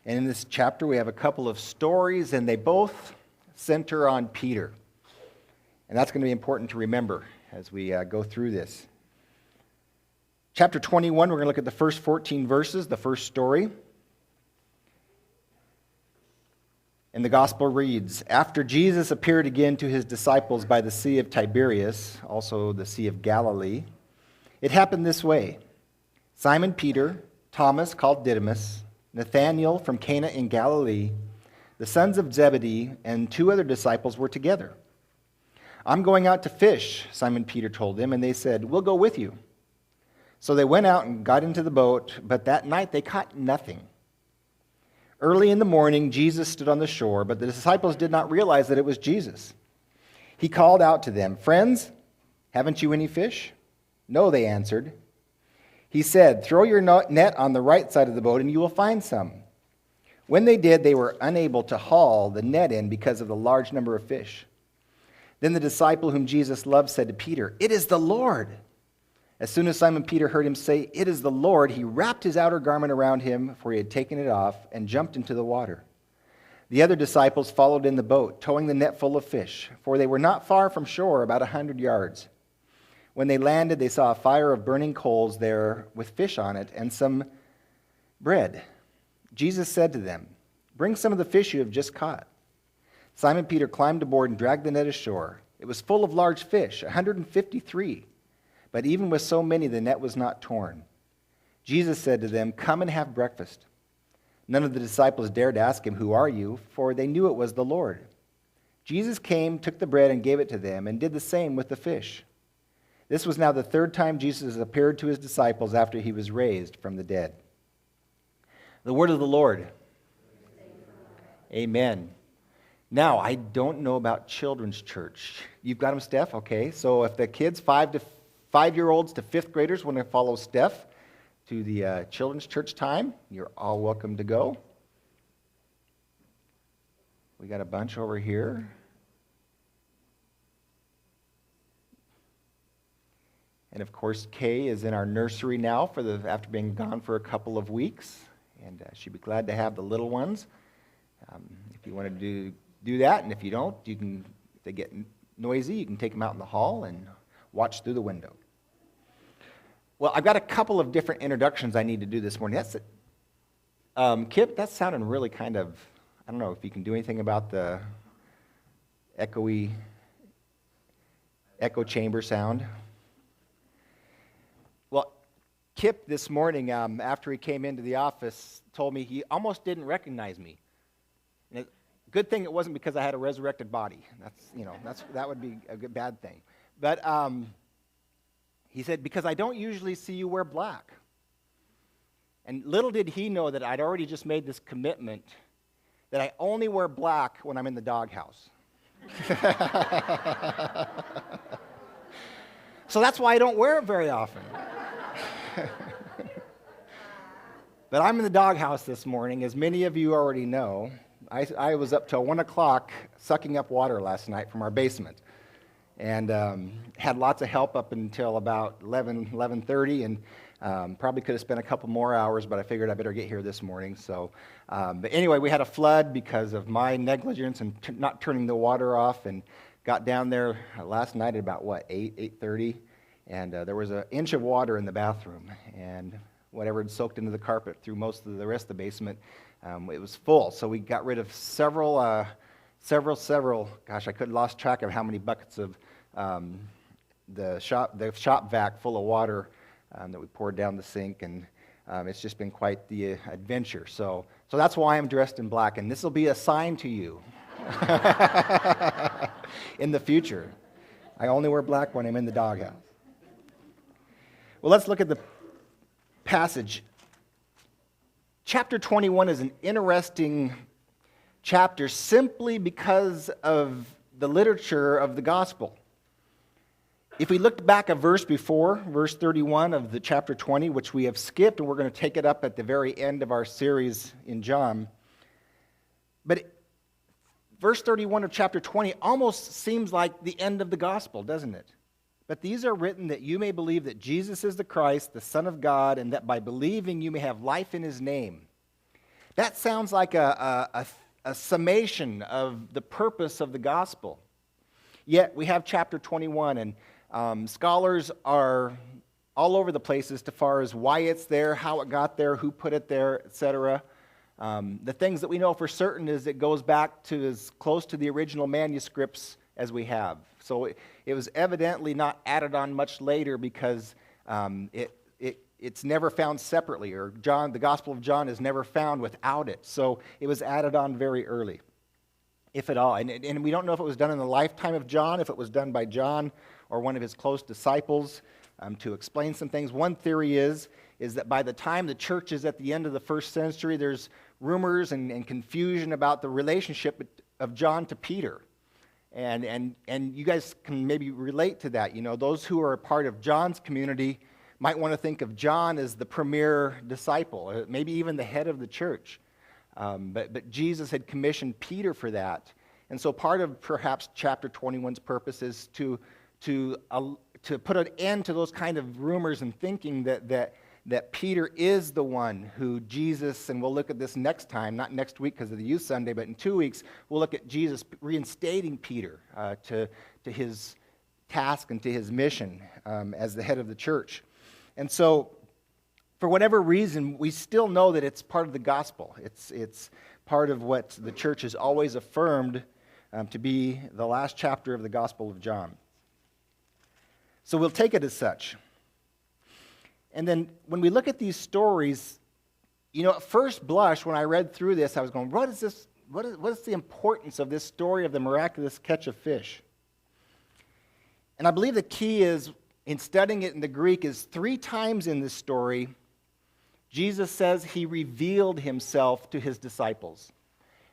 And in this chapter, we have a couple of stories, and they both center on Peter. And that's going to be important to remember as we go through this. Chapter 21, we're going to look at the first 14 verses, the first story. And the gospel reads, "After Jesus appeared again to his disciples by the Sea of Tiberias, also the Sea of Galilee, it happened this way. Simon Peter, Thomas called Didymus, Nathanael from Cana in Galilee, the sons of Zebedee, and 2 other disciples were together. I'm going out to fish, Simon Peter told them, and they said, we'll go with you. So they went out and got into the boat, but that night they caught nothing. Early in the morning, Jesus stood on the shore, but the disciples did not realize that it was Jesus. He called out to them, friends, haven't you any fish? No, they answered. He said, throw your net on the right side of the boat and you will find some. When they did, they were unable to haul the net in because of the large number of fish. Then the disciple whom Jesus loved said to Peter, it is the Lord. As soon as Simon Peter heard him say, it is the Lord, he wrapped his outer garment around him, for he had taken it off, and jumped into the water. The other disciples followed in the boat, towing the net full of fish, for they were not far from shore, about 100 yards. When they landed, they saw a fire of burning coals there with fish on it and some bread. Jesus said to them, bring some of the fish you have just caught. Simon Peter climbed aboard and dragged the net ashore. It was full of large fish, 153. But even with so many, the net was not torn. Jesus said to them, come and have breakfast. None of the disciples dared ask him, who are you? For they knew it was the Lord. Jesus came, took the bread, and gave it to them, and did the same with the fish. This was now the 3rd time Jesus appeared to his disciples after he was raised from the dead. The word of the Lord. Amen. Now, I don't know about children's church. You've got them, Steph? Okay. So if the kids, 5-year-olds to 5th graders, want to follow Steph to the children's church time, you're all welcome to go. We got a bunch over here. And of course, Kay is in our nursery now after being gone for a couple of weeks, and she'd be glad to have the little ones. If you want to do that, and if you don't, if they get noisy, you can take them out in the hall and watch through the window. Well, I've got a couple of different introductions I need to do this morning. That's it. Kip, that's sounding really kind of, I don't know if you can do anything about the echo chamber sound. Well, Kip this morning, after he came into the office, told me he almost didn't recognize me. And good thing it wasn't because I had a resurrected body. That would be a bad thing. But he said, because I don't usually see you wear black. And little did he know that I'd already just made this commitment that I only wear black when I'm in the doghouse. So that's why I don't wear it very often. But I'm in the doghouse this morning, as many of you already know. I was up till 1 o'clock sucking up water last night from our basement. And had lots of help up until about 11:30, and probably could have spent a couple more hours, but I figured I better get here this morning. So, but anyway, we had a flood because of my negligence and not turning the water off, and got down there last night at about, 8:30, and there was an inch of water in the bathroom, and whatever had soaked into the carpet through most of the rest of the basement, it was full. So we got rid of several, gosh, I could have lost track of how many buckets of the shop vac full of water that we poured down the sink, and it's just been quite the adventure. So that's why I'm dressed in black, and this will be a sign to you in the future. I only wear black when I'm in the doghouse. Well, let's look at the passage. Chapter 21 is an interesting chapter simply because of the literature of the gospel. If we looked back a verse before, verse 31 of the chapter 20, which we have skipped, and we're going to take it up at the very end of our series in John. But verse 31 of chapter 20 almost seems like the end of the gospel, doesn't it? But these are written that you may believe that Jesus is the Christ, the Son of God, and that by believing you may have life in his name. That sounds like a summation of the purpose of the gospel. Yet we have chapter 21, and scholars are all over the place as far as why it's there, how it got there, who put it there, etc. The things that we know for certain is it goes back to as close to the original manuscripts as we have. So it was evidently not added on much later because it's never found separately, or the Gospel of John is never found without it. So it was added on very early, if at all. And we don't know if it was done in the lifetime of John, if it was done by John or one of his close disciples to explain some things. One theory is that by the time the church is at the end of the first century, there's rumors and confusion about the relationship of John to Peter. And you guys can maybe relate to that. You know, those who are a part of John's community might want to think of John as the premier disciple, maybe even the head of the church. But Jesus had commissioned Peter for that. And so part of perhaps chapter 21's purpose is to put an end to those kind of rumors and thinking that Peter is the one who Jesus, and we'll look at this next time, not next week because of the Youth Sunday, but in 2 weeks, we'll look at Jesus reinstating Peter to his task and to his mission as the head of the church. And so, for whatever reason, we still know that it's part of the gospel. It's part of what the church has always affirmed to be the last chapter of the Gospel of John. So we'll take it as such. And then when we look at these stories, you know, at first blush, when I read through this, I was going, what is this? What is the importance of this story of the miraculous catch of fish? And I believe the key is, in studying it in the Greek, is 3 times in this story, Jesus says he revealed himself to his disciples.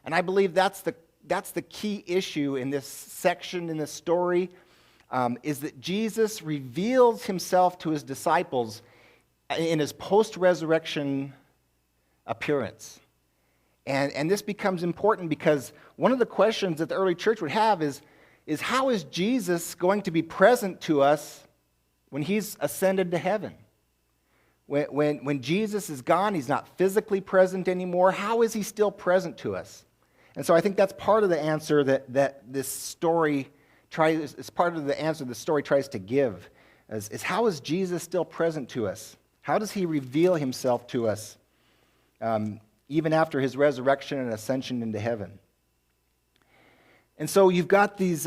And I believe that's the key issue in this section, in this story, is that Jesus reveals himself to his disciples in his post-resurrection appearance. And this becomes important because one of the questions that the early church would have is how is Jesus going to be present to us when he's ascended to heaven? When Jesus is gone, he's not physically present anymore. How is he still present to us? And so I think that's part of the answer that this story is part of the answer the story tries to give, is how is Jesus still present to us? How does he reveal himself to us even after his resurrection and ascension into heaven? And so you've got this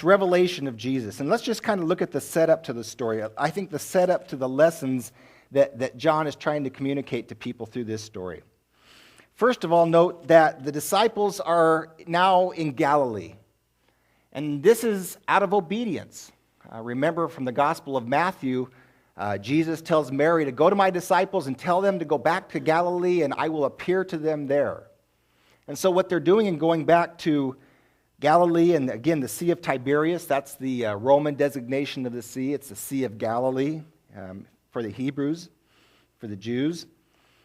revelation of Jesus. And let's just kind of look at the setup to the story. I think the setup to the lessons that John is trying to communicate to people through this story. First of all, note that the disciples are now in Galilee. And this is out of obedience. Remember from the Gospel of Matthew, Jesus tells Mary to go to my disciples and tell them to go back to Galilee and I will appear to them there. And so what they're doing in going back to Galilee, and again, the Sea of Tiberias, that's the Roman designation of the sea. It's the Sea of Galilee for the Hebrews, for the Jews.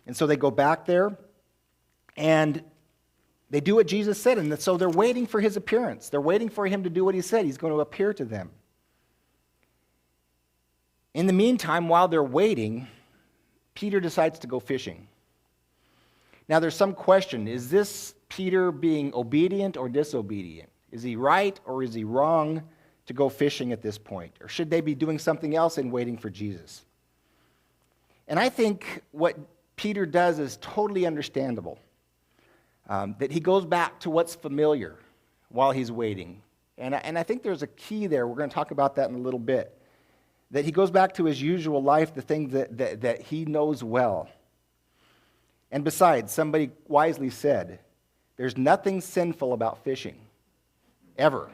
And so they go back there, and they do what Jesus said. And so they're waiting for his appearance. They're waiting for him to do what he said. He's going to appear to them. In the meantime, while they're waiting, Peter decides to go fishing. Now, there's some question. Is this Peter being obedient or disobedient? Is he right or is he wrong to go fishing at this point? Or should they be doing something else and waiting for Jesus? And I think what Peter does is totally understandable. That he goes back to what's familiar while he's waiting. And I think there's a key there. We're going to talk about that in a little bit. That he goes back to his usual life, the things that he knows well. And besides, somebody wisely said, there's nothing sinful about fishing, ever,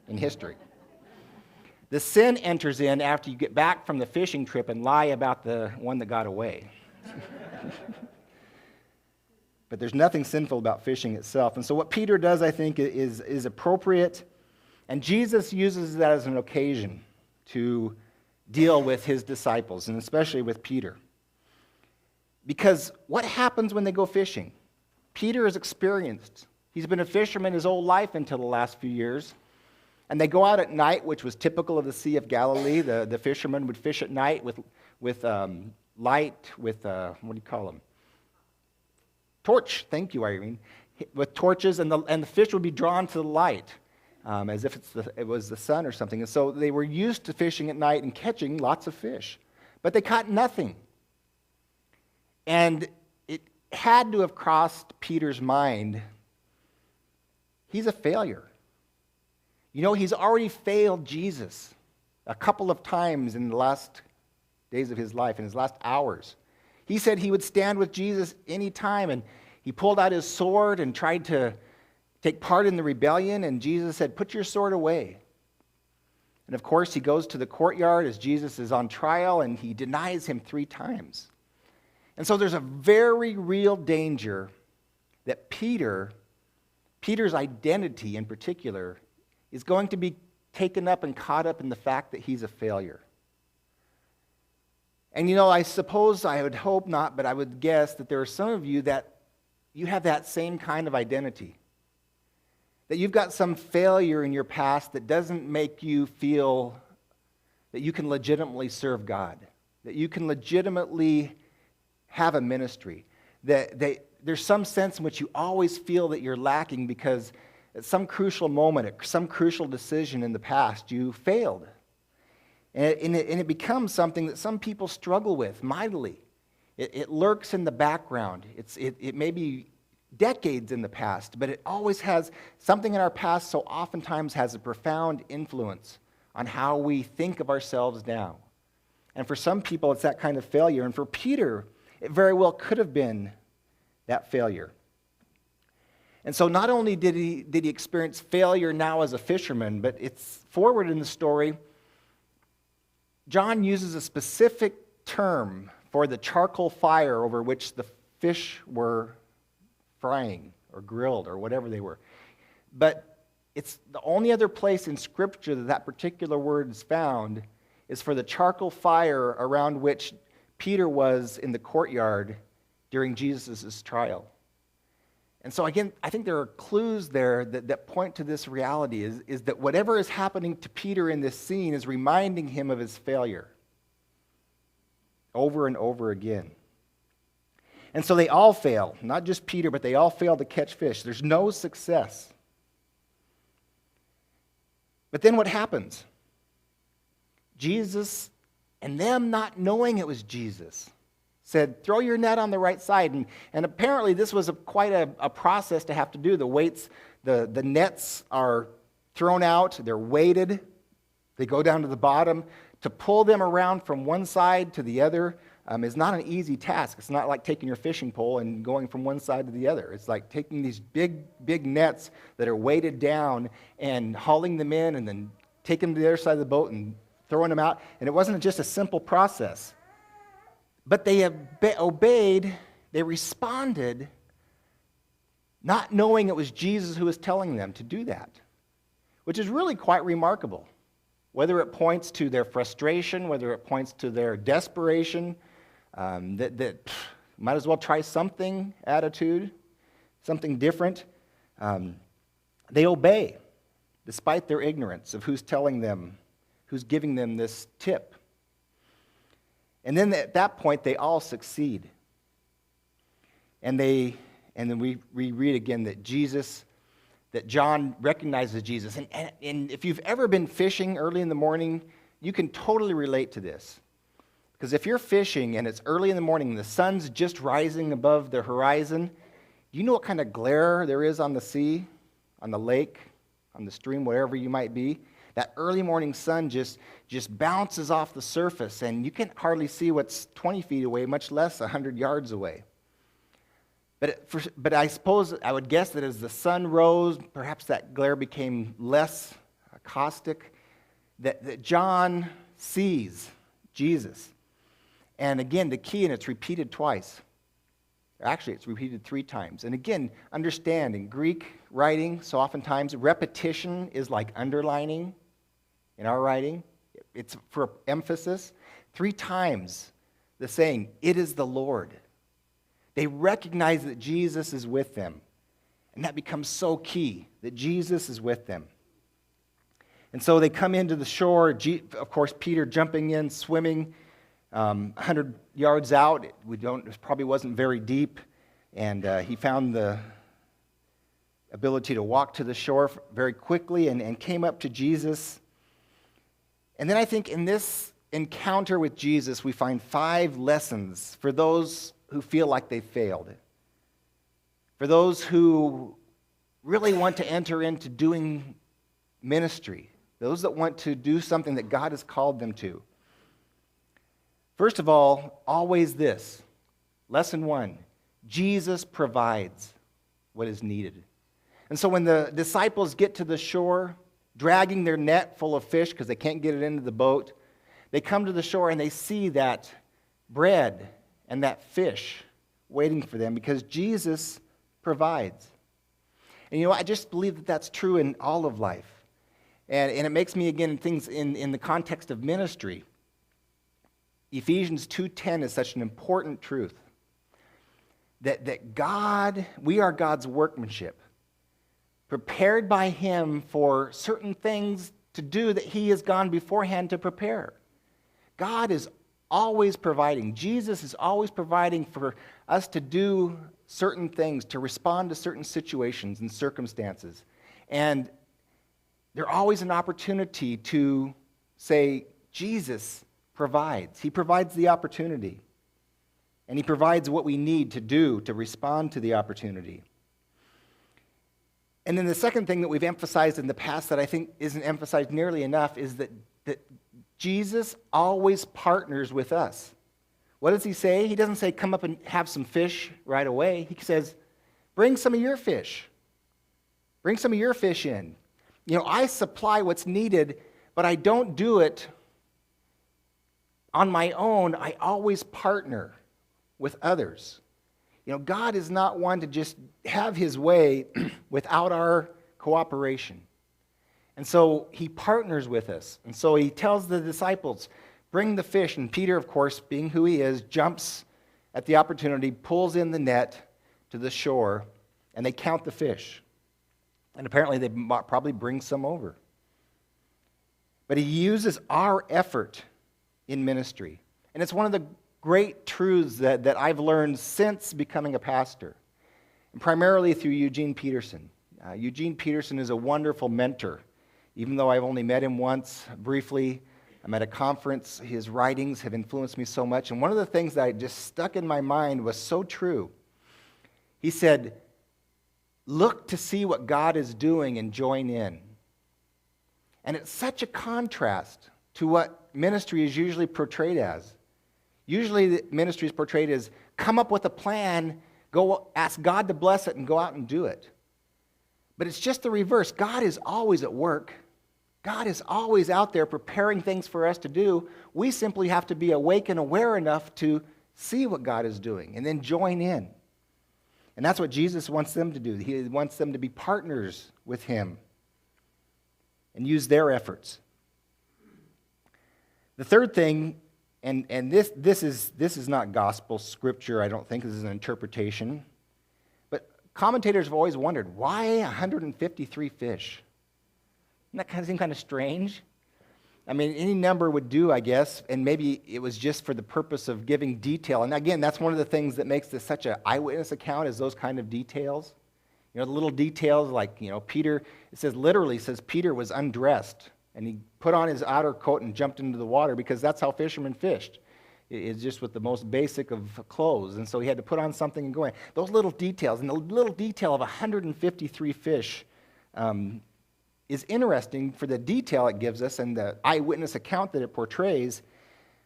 in history. The sin enters in after you get back from the fishing trip and lie about the one that got away. But there's nothing sinful about fishing itself. And so what Peter does, I think, is appropriate. And Jesus uses that as an occasion to deal with his disciples, and especially with Peter. Because what happens when they go fishing? Peter is experienced. He's been a fisherman his whole life until the last few years. And they go out at night, which was typical of the Sea of Galilee. The fishermen would fish at night with light, with, what do you call them? torch, thank you, Irene, with torches, and the fish would be drawn to the light, as if it was the sun or something. And so they were used to fishing at night and catching lots of fish. But they caught nothing. And it had to have crossed Peter's mind, he's a failure. You know, he's already failed Jesus a couple of times in the last days of his life, in his last hours. He said he would stand with Jesus any time, and he pulled out his sword and tried to take part in the rebellion, and Jesus said, "Put your sword away." And of course, he goes to the courtyard as Jesus is on trial, and he denies him 3 times. And so there's a very real danger that Peter's identity in particular is going to be taken up and caught up in the fact that he's a failure. And you know, I suppose, I would hope not, but I would guess that there are some of you that you have that same kind of identity. That you've got some failure in your past that doesn't make you feel that you can legitimately serve God, that you can legitimately have a ministry, that there's some sense in which you always feel that you're lacking because at some crucial moment, at some crucial decision in the past, you failed. And it becomes something that some people struggle with mightily. It lurks in the background. It may be decades in the past, but it always has something in our past, so oftentimes has a profound influence on how we think of ourselves now. And for some people, it's that kind of failure. And for Peter, it very well could have been that failure. And so not only did he experience failure now as a fisherman, but it's forward in the story, John uses a specific term for the charcoal fire over which the fish were frying or grilled or whatever they were. But it's the only other place in Scripture that particular word is found is for the charcoal fire around which Peter was in the courtyard during Jesus' trial. And so again, I think there are clues there that point to this reality, is that whatever is happening to Peter in this scene is reminding him of his failure over and over again. And so they all fail, not just Peter, but they all fail to catch fish. There's no success. But then what happens? Jesus, and them not knowing it was Jesus, said, "Throw your net on the right side." And apparently this was quite a process to have to do. The weights, the nets are thrown out, they're weighted, they go down to the bottom. To pull them around from one side to the other is not an easy task. It's not like taking your fishing pole and going from one side to the other. It's like taking these big nets that are weighted down and hauling them in and then taking them to the other side of the boat and throwing them out. And it wasn't just a simple process. But they obeyed, they responded, not knowing it was Jesus who was telling them to do that, which is really quite remarkable. Whether it points to their frustration, whether it points to their desperation, that might as well try something attitude, something different, they obey despite their ignorance of who's telling them, who's giving them this tip. And then at that point, they all succeed. And then we read again that John recognizes Jesus. And if you've ever been fishing early in the morning, you can totally relate to this. Because if you're fishing and it's early in the morning and the sun's just rising above the horizon, do you know what kind of glare there is on the sea, on the lake, on the stream, wherever you might be? That early morning sun just bounces off the surface, and you can hardly see what's 20 feet away, much less 100 yards away. But I suppose, I would guess that as the sun rose, perhaps that glare became less caustic, that John sees Jesus. And again, the key, and it's repeated twice. Actually, it's repeated 3 times. And again, understand, in Greek writing, so oftentimes repetition is like underlining in our writing. It's for emphasis. 3 times the saying, "It is the Lord." They recognize that Jesus is with them. And that becomes so key, that Jesus is with them. And so they come into the shore. Of course, Peter jumping in, swimming 100 yards out. It probably wasn't very deep. And he found the ability to walk to the shore very quickly and came up to Jesus. And then I think in this encounter with Jesus, we find 5 lessons for those who feel like they failed. For those who really want to enter into doing ministry. Those that want to do something that God has called them to. First of all, always this. Lesson 1, Jesus provides what is needed. And so when the disciples get to the shore, dragging their net full of fish because they can't get it into the boat, they come to the shore and they see that bread and that fish waiting for them because Jesus provides. And I just believe that that's true in all of life. And it makes me, again, things in the context of ministry. Ephesians 2:10 is such an important truth. That God, we are God's workmanship, prepared by Him for certain things to do that He has gone beforehand to prepare. God is always providing. Jesus is always providing for us to do certain things, to respond to certain situations and circumstances. And there's always an opportunity to say, Jesus provides. He provides the opportunity. And He provides what we need to do to respond to the opportunity. And then the second thing that we've emphasized in the past that I think isn't emphasized nearly enough is that Jesus always partners with us. What does He say? He doesn't say, come up and have some fish right away. He says, bring some of your fish. Bring some of your fish in. I supply what's needed, but I don't do it on my own. I always partner with others. God is not one to just have His way without our cooperation. And so He partners with us. And so He tells the disciples, bring the fish. And Peter, of course, being who he is, jumps at the opportunity, pulls in the net to the shore, and they count the fish. And apparently they probably bring some over. But He uses our effort in ministry. And it's one of the great truths that I've learned since becoming a pastor, and primarily through Eugene Peterson. Eugene Peterson is a wonderful mentor. Even though I've only met him once, briefly, I'm at a conference. His writings have influenced me so much. And one of the things that just stuck in my mind was so true. He said, look to see what God is doing and join in. And it's such a contrast to what ministry is usually portrayed as. Usually the ministry is portrayed as come up with a plan, go ask God to bless it, and go out and do it. But it's just the reverse. God is always at work. God is always out there preparing things for us to do. We simply have to be awake and aware enough to see what God is doing and then join in. And that's what Jesus wants them to do. He wants them to be partners with Him and use their efforts. The third thing, and this is not gospel scripture, I don't think. This is an interpretation. But commentators have always wondered, why 153 fish? Doesn't that seem kind of strange? I mean, any number would do, I guess, and maybe it was just for the purpose of giving detail. And again, that's one of the things that makes this such an eyewitness account, is those kind of details. The little details like, Peter, it says literally, Peter was undressed, and he put on his outer coat and jumped into the water because that's how fishermen fished. It's just with the most basic of clothes. And so he had to put on something and go in. Those little details, and the little detail of 153 fish is interesting for the detail it gives us and the eyewitness account that it portrays.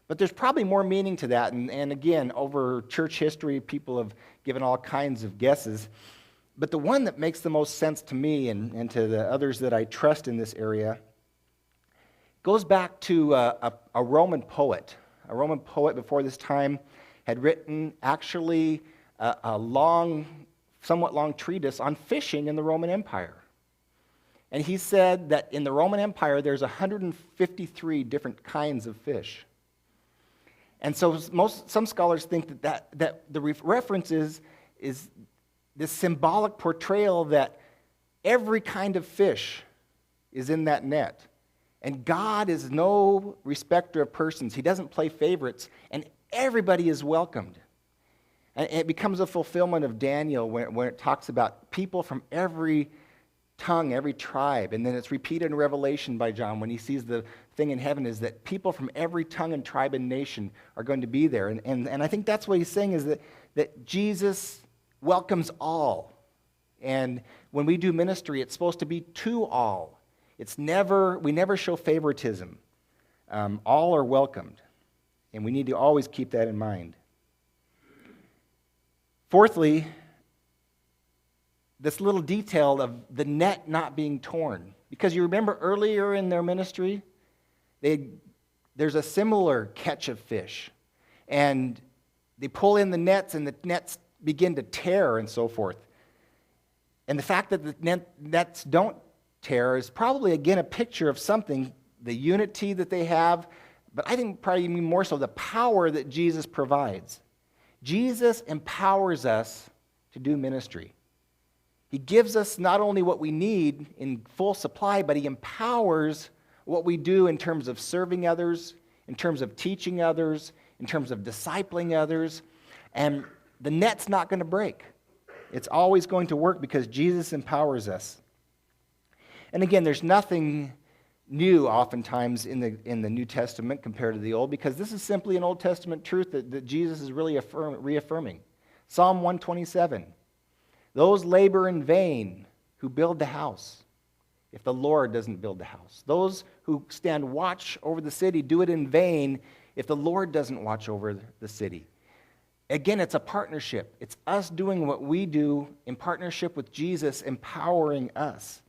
But there's probably more meaning to that. And again, over church history, people have given all kinds of guesses. But the one that makes the most sense to me and to the others that I trust in this area goes back to a Roman poet. A Roman poet before this time had written actually a somewhat long treatise on fishing in the Roman Empire. And he said that in the Roman Empire, there's 153 different kinds of fish. And so some scholars think that the reference is this symbolic portrayal that every kind of fish is in that net. And God is no respecter of persons. He doesn't play favorites, and everybody is welcomed. And it becomes a fulfillment of Daniel when it talks about people from every tongue, every tribe. And then it's repeated in Revelation by John when he sees the thing in heaven is that people from every tongue and tribe and nation are going to be there. And I think that's what he's saying is that Jesus welcomes all. And when we do ministry, it's supposed to be to all. We never show favoritism. All are welcomed. And we need to always keep that in mind. Fourthly, this little detail of the net not being torn. Because you remember earlier in their ministry, there's a similar catch of fish. And they pull in the nets, and the nets begin to tear and so forth. And the fact that the nets don't tear is probably, again, a picture of something, the unity that they have, but I think probably even more so the power that Jesus provides. Jesus empowers us to do ministry. He gives us not only what we need in full supply, but he empowers what we do in terms of serving others, in terms of teaching others, in terms of discipling others. And the net's not going to break. It's always going to work because Jesus empowers us. And again, there's nothing new oftentimes in the New Testament compared to the Old, because this is simply an Old Testament truth that Jesus is really reaffirming. Psalm 127, those labor in vain who build the house, if the Lord doesn't build the house. Those who stand watch over the city do it in vain if the Lord doesn't watch over the city. Again, it's a partnership. It's us doing what we do in partnership with Jesus, empowering us.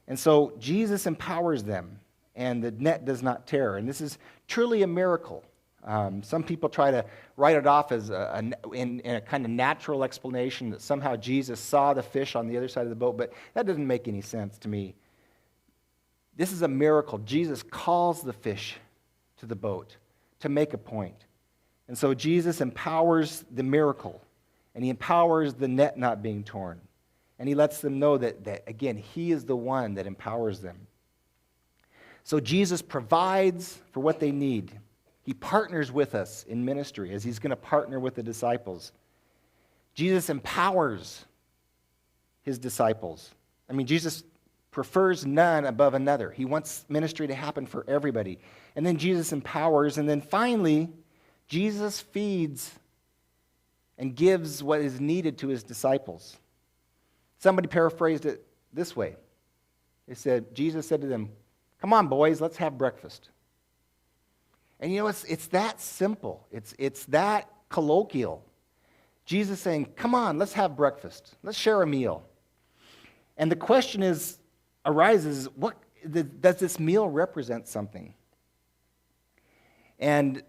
And so Jesus empowers them, and the net does not tear. And this is truly a miracle. Some people try to write it off as in a kind of natural explanation that somehow Jesus saw the fish on the other side of the boat, but that doesn't make any sense to me. This is a miracle. Jesus calls the fish to the boat to make a point. And so Jesus empowers the miracle, and he empowers the net not being torn. And he lets them know that again, he is the one that empowers them. So Jesus provides for what they need. He partners with us in ministry as he's going to partner with the disciples. Jesus empowers his disciples. I mean, Jesus prefers none above another. He wants ministry to happen for everybody. And then Jesus empowers. And then finally, Jesus feeds and gives what is needed to his disciples. Somebody paraphrased it this way. Jesus said to them, "Come on, boys, let's have breakfast." And you know, it's that simple. It's that colloquial. Jesus saying, "Come on, let's have breakfast. Let's share a meal." And the question arises, does this meal represent something? And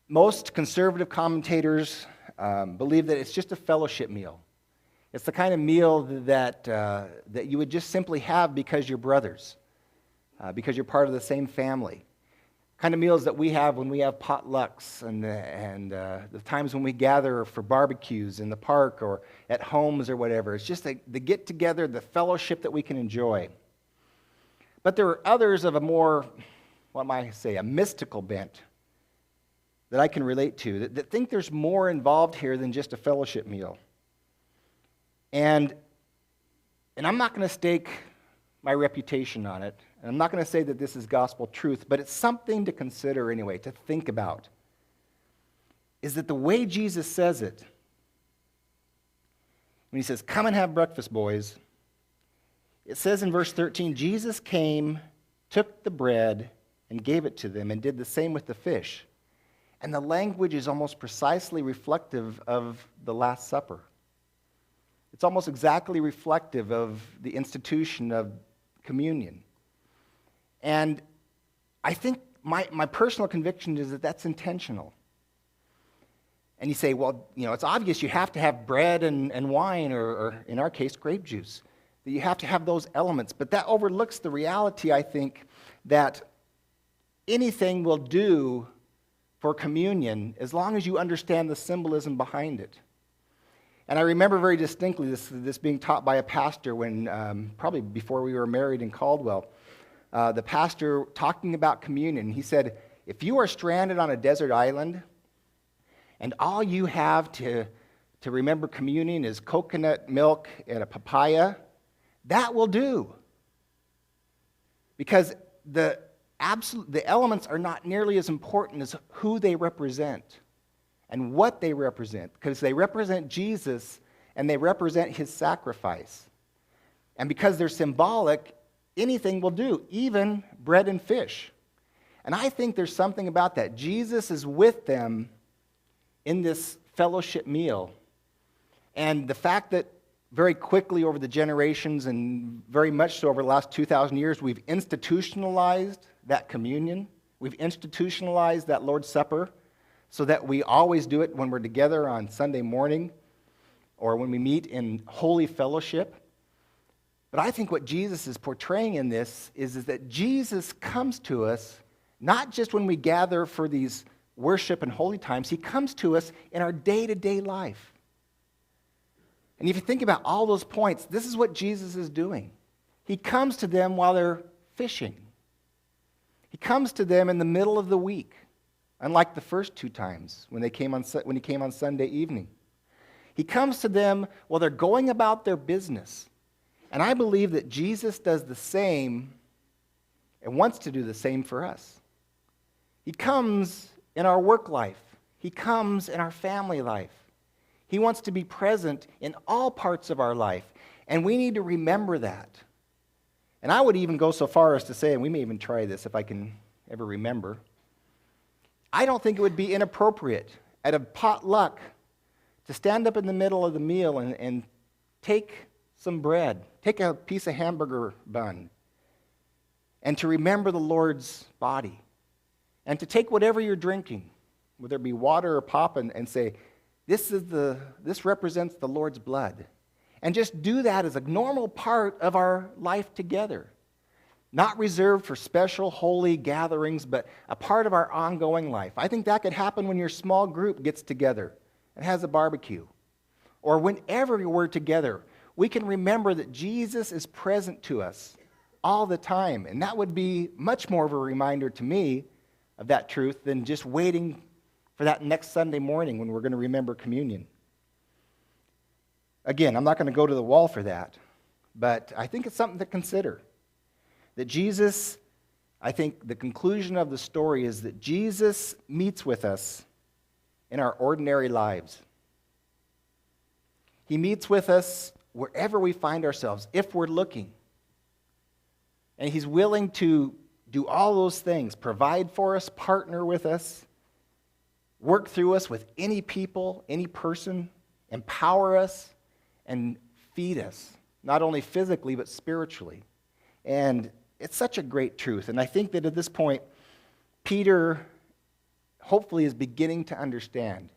most conservative commentators believe that it's just a fellowship meal. It's the kind of meal that you would just simply have because you're brothers, because you're part of the same family. Kind of meals that we have when we have potlucks and the times when we gather for barbecues in the park or at homes or whatever. It's just the get-together, the fellowship that we can enjoy. But there are others of a more, what might I say, a mystical bent that I can relate to, that think there's more involved here than just a fellowship meal. And I'm not going to stake my reputation on it. And I'm not going to say that this is gospel truth, but it's something to consider anyway, to think about. Is that the way Jesus says it, when he says, "Come and have breakfast, boys," it says in verse 13, Jesus came, took the bread, and gave it to them, and did the same with the fish. And the language is almost precisely reflective of the Last Supper. It's almost exactly reflective of the institution of communion. And I think my personal conviction is that that's intentional. And you say, well, you know, it's obvious you have to have bread and wine, or in our case, grape juice. That you have to have those elements. But that overlooks the reality, I think, that anything will do for communion as long as you understand the symbolism behind it. And I remember very distinctly this being taught by a pastor when, probably before we were married in Caldwell, the pastor talking about communion. He said, if you are stranded on a desert island and all you have to to remember communion is coconut milk and a papaya, that will do. Because the elements are not nearly as important as who they represent and what they represent, because they represent Jesus and they represent his sacrifice. And because they're symbolic, anything will do, even bread and fish. And I think there's something about that. Jesus is with them in this fellowship meal. And the fact that very quickly over the generations and very much so over the last 2,000 years, we've institutionalized that communion. We've institutionalized that Lord's Supper so that we always do it when we're together on Sunday morning or when we meet in holy fellowship. But I think what Jesus is portraying in this is that Jesus comes to us not just when we gather for these worship and holy times. He comes to us in our day-to-day life. And if you think about all those points, this is what Jesus is doing. He comes to them while they're fishing. He comes to them in the middle of the week, unlike the first two times when he came on Sunday evening. He comes to them while they're going about their business. And I believe that Jesus does the same and wants to do the same for us. He comes in our work life. He comes in our family life. He wants to be present in all parts of our life, and we need to remember that. And I would even go so far as to say, and we may even try this if I can ever remember, I don't think it would be inappropriate at a potluck to stand up in the middle of the meal and take some bread, take a piece of hamburger bun, and to remember the Lord's body, and to take whatever you're drinking, whether it be water or pop, and say, this represents the Lord's blood. And just do that as a normal part of our life together. Not reserved for special holy gatherings, but a part of our ongoing life. I think that could happen when your small group gets together and has a barbecue. Or whenever we're together, we can remember that Jesus is present to us all the time. And that would be much more of a reminder to me of that truth than just waiting for that next Sunday morning when we're going to remember communion. Again, I'm not going to go to the wall for that, but I think it's something to consider. That Jesus, I think the conclusion of the story is that Jesus meets with us in our ordinary lives. He meets with us wherever we find ourselves, if we're looking. And he's willing to do all those things, provide for us, partner with us, work through us with any people, any person, empower us, and feed us, not only physically, but spiritually. And it's such a great truth. And I think that at this point, Peter hopefully is beginning to understand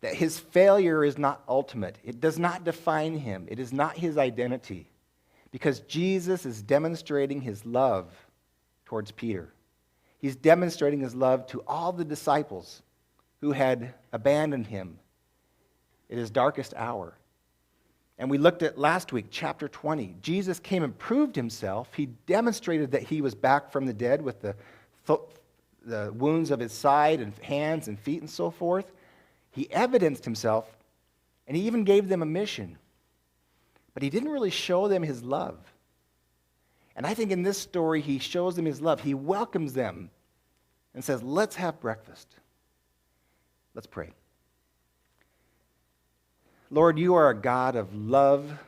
that his failure is not ultimate. It does not define him. It is not his identity. Because Jesus is demonstrating his love towards Peter. He's demonstrating his love to all the disciples who had abandoned him at his darkest hour. And we looked at last week, chapter 20. Jesus came and proved himself. He demonstrated that he was back from the dead with the wounds of his side and hands and feet and so forth. He evidenced himself, and he even gave them a mission. But he didn't really show them his love. And I think in this story, he shows them his love. He welcomes them and says, let's have breakfast. Let's pray. Lord, you are a God of love